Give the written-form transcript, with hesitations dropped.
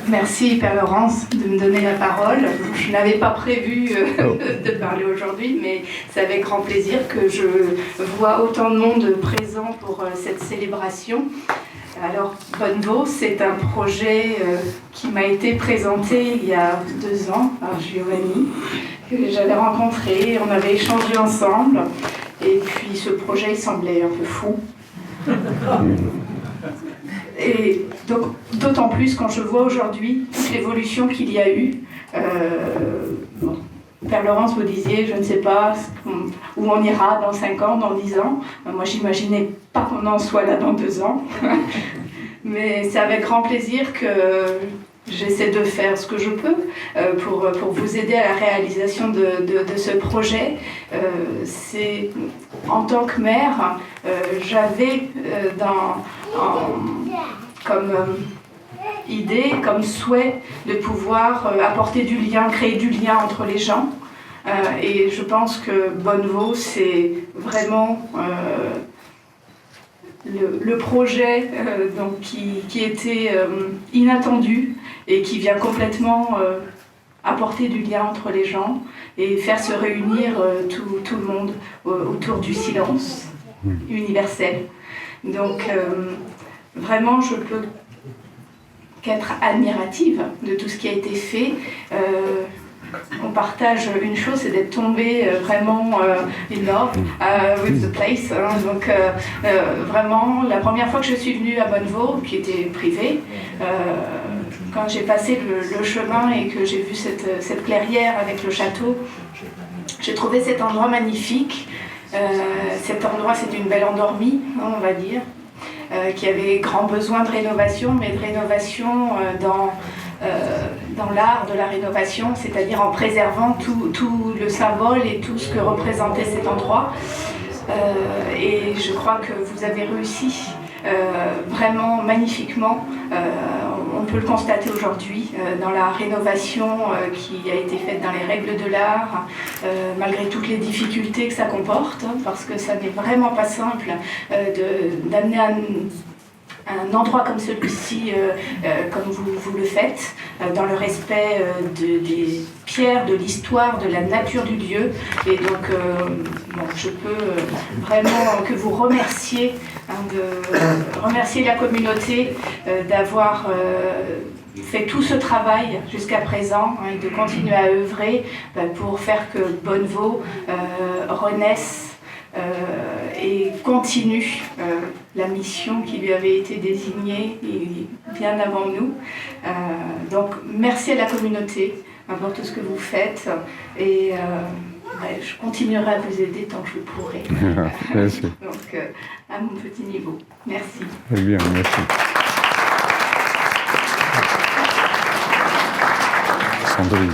Merci Père Laurence de me donner la parole. Je n'avais pas prévu de parler aujourd'hui, mais c'est avec grand plaisir que je vois autant de monde présent pour cette célébration. Alors, Bonnevo, c'est un projet qui m'a été présenté il y a 2 ans par Giovanni, que j'avais rencontré, on avait échangé ensemble, et puis ce projet il semblait un peu fou. Et donc, d'autant plus quand je vois aujourd'hui toute l'évolution qu'il y a eu. Bon, Père Laurence, vous disiez, je ne sais pas où on ira dans 5 ans, dans 10 ans. Moi, j'imaginais pas qu'on en soit là dans 2 ans. Mais c'est avec grand plaisir que j'essaie de faire ce que je peux pour vous aider à la réalisation de ce projet. C'est, en tant que mère, j'avais comme idée, comme souhait de pouvoir apporter du lien, créer du lien entre les gens. Et je pense que Bonnevo, c'est vraiment le projet donc, qui était inattendu et qui vient complètement apporter du lien entre les gens et faire se réunir tout le monde autour du silence universel. Donc vraiment, je peux qu'être admirative de tout ce qui a été fait. On partage une chose, c'est d'être tombé vraiment in love with the place. Hein. Donc vraiment, la première fois que je suis venue à Bonnevo, qui était privée, quand j'ai passé le chemin et que j'ai vu cette clairière avec le château, j'ai trouvé cet endroit magnifique. Cet endroit, c'est une belle endormie, hein, on va dire, qui avait grand besoin de rénovation, mais de rénovation dans l'art de la rénovation, c'est-à-dire en préservant tout le symbole et tout ce que représentait cet endroit. Et je crois que vous avez réussi vraiment magnifiquement. On peut le constater aujourd'hui dans la rénovation qui a été faite dans les règles de l'art, malgré toutes les difficultés que ça comporte, hein, parce que ça n'est vraiment pas simple d'amener un endroit comme celui-ci, comme vous le faites, dans le respect des pierres, de l'histoire, de la nature du lieu. Et donc, je peux vraiment que vous remercier, remercier la communauté d'avoir fait tout ce travail jusqu'à présent, hein, et de continuer à œuvrer pour faire que Bonnevo renaisse et continue la mission qui lui avait été désignée bien avant nous. Donc merci à la communauté pour tout ce que vous faites et je continuerai à vous aider tant que je pourrai. Merci. Donc à mon petit niveau. Merci. Très bien, merci. Sandrine.